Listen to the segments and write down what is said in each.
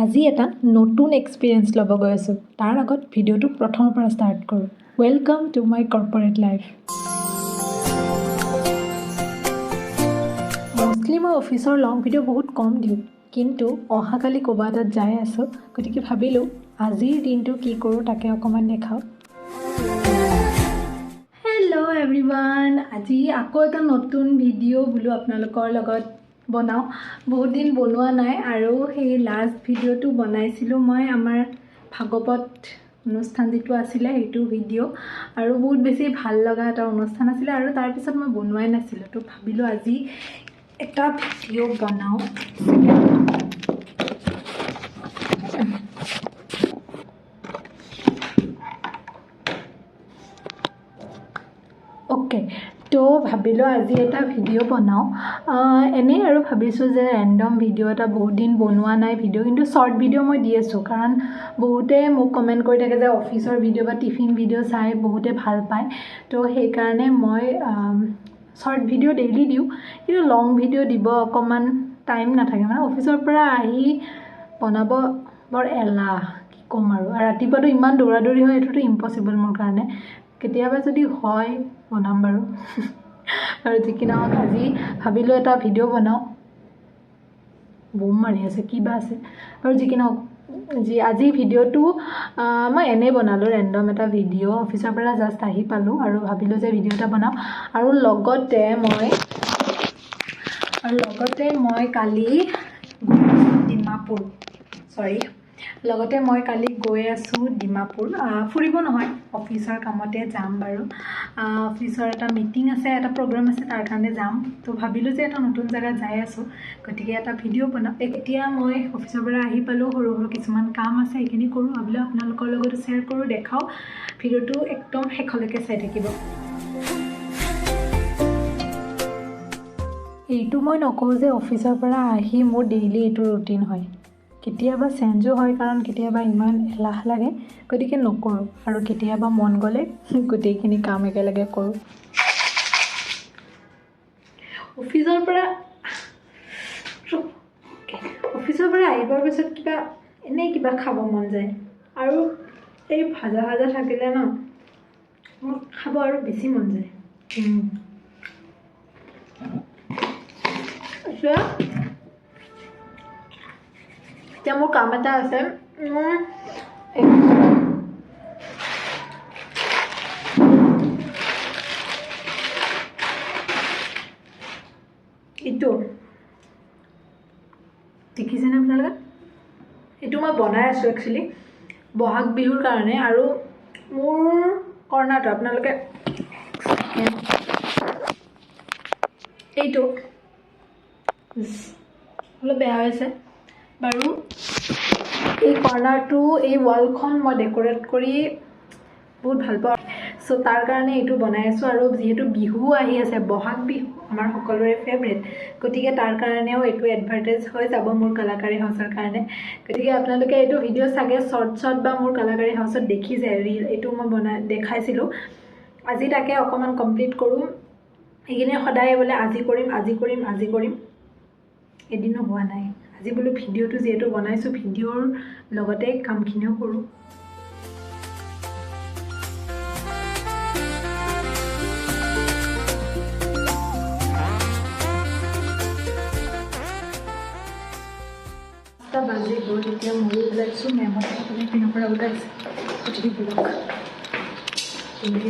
আজি এটা নতুন এক্সপিৰিয়েঞ্চ ল'ব গৈ আছোঁ। তাৰ আগত ভিডিঅ'টো প্ৰথমৰ পৰা ষ্টাৰ্ট কৰোঁ। Welcome to my corporate life. Mostly মই অফিচৰ লং ভিডিঅ' বহুত কম দিওঁ, কিন্তু অহাকালি ক'ৰবাত এটাত যাই আছোঁ, গতিকে ভাবিলোঁ আজিৰ দিনটো কি কৰোঁ তাকে অকণমান দেখাওঁ। হেল্ল' এভৰিৱান, আজি আকৌ এটা নতুন ভিডিঅ' বোলো আপোনালোকৰ লগত বনাওঁ। বহুত দিন বনোৱা নাই আৰু সেই লাষ্ট ভিডিঅ'টো বনাইছিলোঁ মই আমাৰ ভাগৱত অনুষ্ঠান যিটো আছিলে সেইটো ভিডিঅ' আৰু বহুত বেছি ভাল লগা এটা অনুষ্ঠান আছিলে আৰু তাৰপিছত মই বনোৱাই নাছিলোঁ। তো ভাবিলোঁ আজি এটা ভিডিঅ' বনাওঁ। অ'কে, তো ভাবিলোঁ আজি এটা ভিডিঅ' বনাওঁ। এনেই আৰু ভাবিছোঁ যে ৰেণ্ডম ভিডিঅ' এটা বহুত দিন বনোৱা নাই ভিডিঅ', কিন্তু শ্বৰ্ট ভিডিঅ' মই দি আছোঁ, কাৰণ বহুতে মোক কমেণ্ট কৰি থাকে যে অফিচৰ ভিডিঅ' বা টিফিন ভিডিঅ' চাই বহুতে ভাল পায়। তো সেইকাৰণে মই শ্বৰ্ট ভিডিঅ' ডেইলি দিওঁ, কিন্তু লং ভিডিঅ' দিব অকণমান টাইম নাথাকে। মানে অফিচৰ পৰা আহি বনাব বৰ এলাহ, কি ক'ম আৰু ৰাতিপুৱাতো ইমান দৌৰা দৌৰি হয়, এইটোতো ইম্পচিবল মোৰ কাৰণে। কেতিয়াবা যদি হয় বনাম বাৰু। আৰু যি কি নহওক আজি ভাবিলোঁ এটা ভিডিঅ' বনাওঁ। বুম মাৰি আছে, কিবা আছে আৰু যি কি নহওক আজি ভিডিঅ'টো মই এনেই বনালোঁ, ৰেণ্ডম এটা ভিডিঅ'। অফিচৰ পৰা জাষ্ট আহি পালোঁ আৰু ভাবিলোঁ যে ভিডিঅ' এটা বনাওঁ। আৰু লগতে মই কালি গৈ আছোঁ ডিমাপুৰ। ফুৰিব নহয়, অফিচৰ কামতে যাম বাৰু। অফিচৰ এটা মিটিং আছে, এটা প্ৰগ্ৰাম আছে, তাৰ কাৰণে যাম। তো ভাবিলোঁ যে এটা নতুন জেগাত যাই আছোঁ, গতিকে এটা ভিডিঅ' বনাওঁ। এতিয়া মই অফিচৰ পৰা আহি পালোঁ, সৰু সৰু কিছুমান কাম আছে সেইখিনি কৰোঁ। ভাবিলোঁ আপোনালোকৰ লগত শ্বেয়াৰ কৰোঁ, দেখাওঁ। ভিডিঅ'টো একদম শেষলৈকে চাই থাকিব। এইটো মই নকওঁ যে অফিচৰ পৰা আহি মোৰ ডেইলি এইটো ৰুটিন হয়। কেতিয়াবা চেঞ্জো হয়, কাৰণ কেতিয়াবা ইমান এলাহ লাগে, গতিকে নকৰোঁ। আৰু কেতিয়াবা মন গ'লে গোটেইখিনি কাম একেলগে কৰোঁ। অফিচৰ পৰা আহিবৰ পিছত এনেই কিবা খাব মন যায়, আৰু এই ভাজা থাকিলে ন, মোৰ খাব আৰু বেছি মন যায়। এতিয়া মোৰ কাম এটা আছে। এইটো দেখিছেনে আপোনালোকে? এইটো মই বনাই আছোঁ একচুৱেলি বহাগ বিহুৰ কাৰণে। আৰু মোৰ কৰ্ণাৰটো আপোনালোকে এইটো অলপ বেয়া হৈছে বাৰু। এই কৰ্ণাৰটো, এই ৱালখন মই ডেক'ৰেট কৰি বহুত ভাল পাওঁ, চ' তাৰ কাৰণে এইটো বনাই আছোঁ। আৰু যিহেতু বিহু আহি আছে, বহাগ বিহু আমাৰ সকলোৰে ফেভৰেট, গতিকে তাৰ কাৰণেও এইটো এডভাৰটাইজ হৈ যাব মোৰ কলাকাৰী হাউচৰ কাৰণে। গতিকে আপোনালোকে এইটো ভিডিঅ' চাগে শ্বৰ্টছত বা মোৰ কলাকাৰী হাউচত দেখিছে, ৰীল এইটো মই দেখাইছিলোঁ। আজি তাকে অকণমান কমপ্লিট কৰোঁ। সেইখিনি সদায় বোলে আজি কৰিম, এদিনো হোৱা নাই। আজি বোলো ভিডিঅ'টো যিহেতু বনাইছোঁ, ভিডিঅ'ৰ লগতে কামখিনিও কৰোঁ। বাজি গ'ল, এতিয়া ময়ো ওলাইছোঁ। মেমত সকলোৱে পিনৰ পৰা ওলাইছে, গতিকে ব্লগ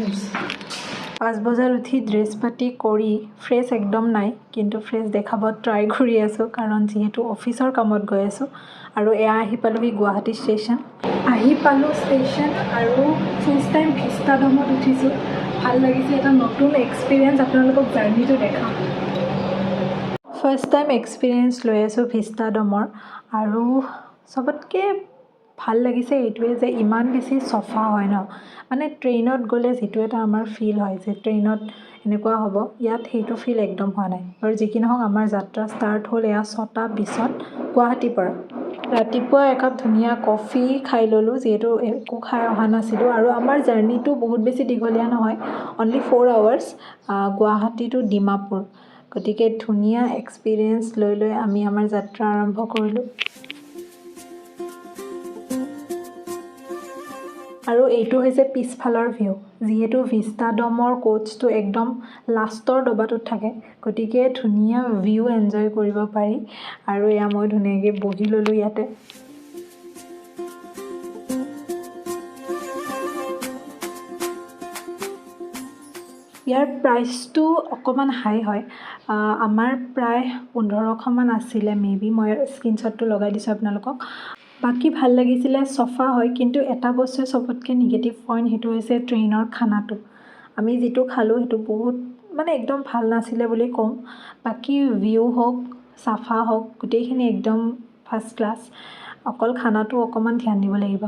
হৈছে। 5 বজাত উঠি ড্ৰেছ পাতি কৰি ফ্ৰেছ একদম নাই, কিন্তু ফ্ৰেছ দেখাব ট্ৰাই কৰি আছোঁ, কাৰণ যিহেতু অফিচৰ কামত গৈ আছোঁ। আৰু এয়া আহি পালোঁহি গুৱাহাটী ষ্টেচন। আৰু ফাৰ্ষ্ট টাইম ভিষ্টাডমত উঠিছোঁ। ভাল লাগিছে, এটা নতুন এক্সপিৰিয়েঞ্চ। আপোনালোকক জাৰ্ণিটো দেখাওঁ। ফাৰ্ষ্ট টাইম এক্সপিৰিয়েঞ্চ লৈ আছোঁ ভিষ্টাডমৰ, আৰু চবতকৈ ভাল লাগিছে এইটোৱে যে ইমান বেছি চফা হয় ন। মানে ট্ৰেইনত গ'লে যিটো এটা আমাৰ ফিল হয় যে ট্ৰেইনত এনেকুৱা হ'ব, ইয়াত সেইটো ফিল একদম হোৱা নাই। আৰু যি কি নহওক আমাৰ যাত্ৰা ষ্টাৰ্ট হ'ল এয়া 6টা 20ত গুৱাহাটীৰ পৰা। ৰাতিপুৱা একাপ ধুনীয়া কফি খাই ল'লোঁ, যিহেতু একো খাই অহা নাছিলোঁ। আৰু আমাৰ জাৰ্ণিটো বহুত বেছি দীঘলীয়া নহয়, only 4 hours, Guwahati to Dimapur. গতিকে ধুনীয়া এক্সপিৰিয়েঞ্চ লৈ আমি আমাৰ যাত্ৰা আৰম্ভ কৰিলোঁ। আৰু এইটো হৈছে পিছফালৰ ভিউ যিহেতু ভিষ্টাডমৰ কোচটো একদম লাষ্টৰ ডবাটোত থাকে গতিকে ধুনীয়া ভিউ এনজয় কৰিব পাৰি আৰু এয়া মই ধুনীয়াকৈ বহি ল'লোঁ ইয়াতে ইয়াৰ প্ৰাইচটো অকণমান হাই হয় আমাৰ প্ৰায় 1500 মান আছিলে মেবি মই স্ক্ৰীনশ্বটটো লগাই দিছোঁ আপোনালোকক বাকী ভাল লাগিছিলে চফা হয় কিন্তু এটা বস্তুৱে চবতকৈ নিগেটিভ পইণ্ট সেইটো হৈছে ট্ৰেইনৰ খানাটো আমি যিটো খালোঁ সেইটো বহুত মানে একদম ভাল নাছিলে বুলি ক'ম বাকী ভিউ হওক চাফা হওক গোটেইখিনি একদম ফাৰ্ষ্ট ক্লাছ অকল খানাটো অকণমান ধ্যান দিব লাগিব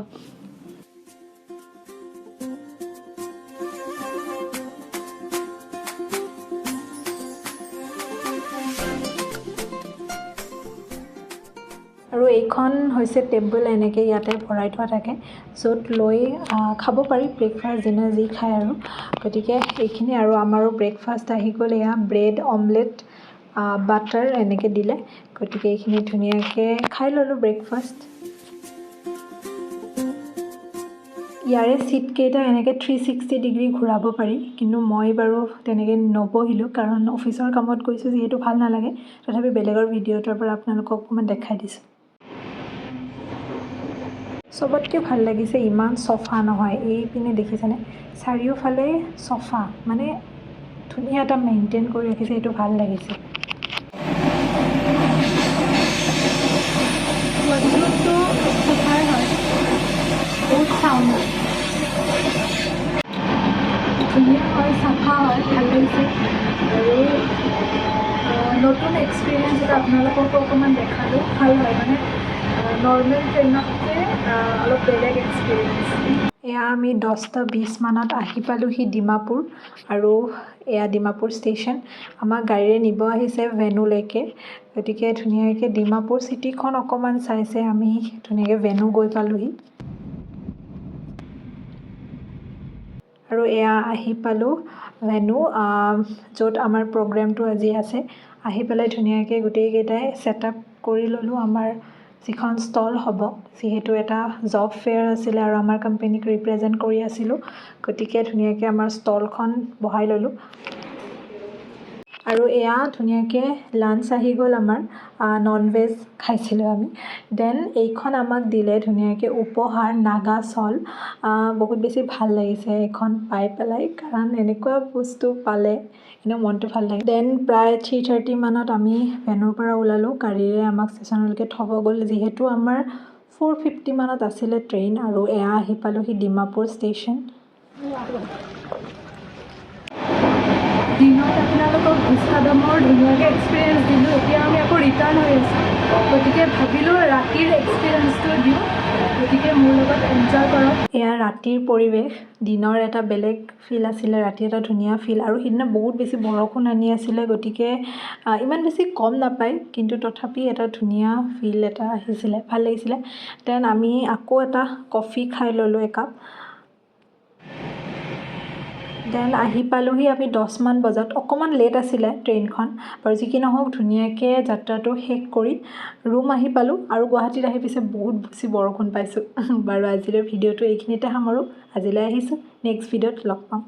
আৰু এইখন হৈছে টেবুল এনেকৈ ইয়াতে ভৰাই থোৱা থাকে য'ত লৈ খাব পাৰি ব্ৰেকফাষ্ট ডিনাৰ যি খায় আৰু গতিকে এইখিনি আৰু আমাৰো ব্ৰেকফাষ্ট আহি গ'ল এয়া ব্ৰেড অমলেট বাটাৰ এনেকৈ দিলে গতিকে এইখিনি ধুনীয়াকৈ খাই ল'লোঁ ব্ৰেকফাষ্ট ইয়াৰে ছিটকেইটা এনেকৈ 360 ডিগ্ৰী ঘূৰাব পাৰি কিন্তু মই বাৰু তেনেকৈ নবহিলোঁ কাৰণ অফিচৰ কামত গৈছোঁ যিহেতু ভাল নালাগে তথাপি বেলেগৰ ভিডিঅ'টোৰ পৰা আপোনালোকক অকণমান দেখাই দিছোঁ চবতকৈ ভাল লাগিছে ইমান চফা নহয় এইপিনে দেখিছেনে চাৰিওফালে চফা মানে ধুনীয়া এটা মেইনটেইন কৰি ৰাখিছে এইটো ভাল লাগিছে ৱাৰ্ডৰোবটো চফাই হয় বহুত চাউণ্ড ধুনীয়া হয় চাফা হয় ভাল লাগিছে আৰু নতুন এক্সপিৰিয়েঞ্চ এটা আপোনালোককো অকণমান দেখালোঁ ভাল হয় মানে নৰ্মেল ট্ৰেইনতকৈ অলপ বেলেগ এক্সপিৰিয়েঞ্চ এয়া আমি 10:20 মানত আহি পালোঁহি ডিমাপুৰ আৰু এয়া ডিমাপুৰ ষ্টেচন আমাক গাড়ীৰে নিব আহিছে ভেনুলৈকে গতিকে ধুনীয়াকৈ ডিমাপুৰ চিটিখন অকণমান চাইছে আমি ধুনীয়াকৈ ভেনু গৈ পালোঁহি আৰু এয়া আহি পালোঁ ভেনু য'ত আমাৰ প্ৰগ্ৰেমটো আজি আছে আহি পেলাই ধুনীয়াকৈ গোটেইকেইটাই ছেটআপ কৰি ল'লোঁ আমাৰ যিখন ষ্টল হ'ব যিহেতু এটা জব ফেয়াৰ আছিলে আৰু আমাৰ কোম্পানীক ৰিপ্ৰেজেণ্ট কৰি আছিলোঁ গতিকে ধুনীয়াকৈ আমাৰ ষ্টলখন বহাই ল'লোঁ আৰু এয়া ধুনীয়াকৈ লাঞ্চ আহি গ'ল আমাৰ নন ভেজ খাইছিলোঁ আমি দেন এইখন আমাক দিলে ধুনীয়াকৈ উপহাৰ নাগা চল বহুত বেছি ভাল লাগিছে এইখন পাই পেলাই কাৰণ এনেকুৱা বস্তু পালে এনেও মনটো ভাল লাগে দেন প্ৰায় 3:30 মানত আমি ভেনুৰ পৰা ওলালোঁ গাড়ীৰে আমাক ষ্টেচনলৈকে থ'ব গ'ল যিহেতু আমাৰ 4:50 মানত আছিলে ট্ৰেইন আৰু এয়া আহি পালোঁহি ডিমাপুৰ ষ্টেচন দিনত আপোনালোকক ভিষ্টাডমৰ ধুনীয়াকৈ এক্সপিৰিয়েঞ্চ দিলোঁ এতিয়া আমি আকৌ ৰিটাৰ্ণ হৈ আছোঁ গতিকে ভাবিলোঁ ৰাতিৰ এক্সপিৰিয়েঞ্চটো দিওঁ গতিকে মোৰ লগত এনজয় কৰক এয়া ৰাতিৰ পৰিৱেশ দিনৰ এটা বেলেগ ফিল আছিলে ৰাতি এটা ধুনীয়া ফিল আৰু সিদিনা বহুত বেছি বৰষুণ আনি আছিলে গতিকে ইমান বেছি কম নাপায় কিন্তু তথাপি এটা ধুনীয়া ফিল এটা আহিছিলে ভাল লাগিছিলে দেন আমি আকৌ এটা কফি খাই ল'লোঁ একাপ দেন আহি পালোঁহি আমি 10 মান বজাত অকণমান লেট আছিলে ট্ৰেইনখন বাৰু যি কি নহওক ধুনীয়াকৈ যাত্ৰাটো শেষ কৰি ৰুম আহি পালোঁ আৰু গুৱাহাটীত আহি পিছে বহুত বেছি বৰষুণ পাইছোঁ বাৰু আজিলৈ ভিডিঅ'টো এইখিনিতে সামৰোঁ আজিলৈ আহিছোঁ নেক্সট ভিডিঅ'ত লগ পাম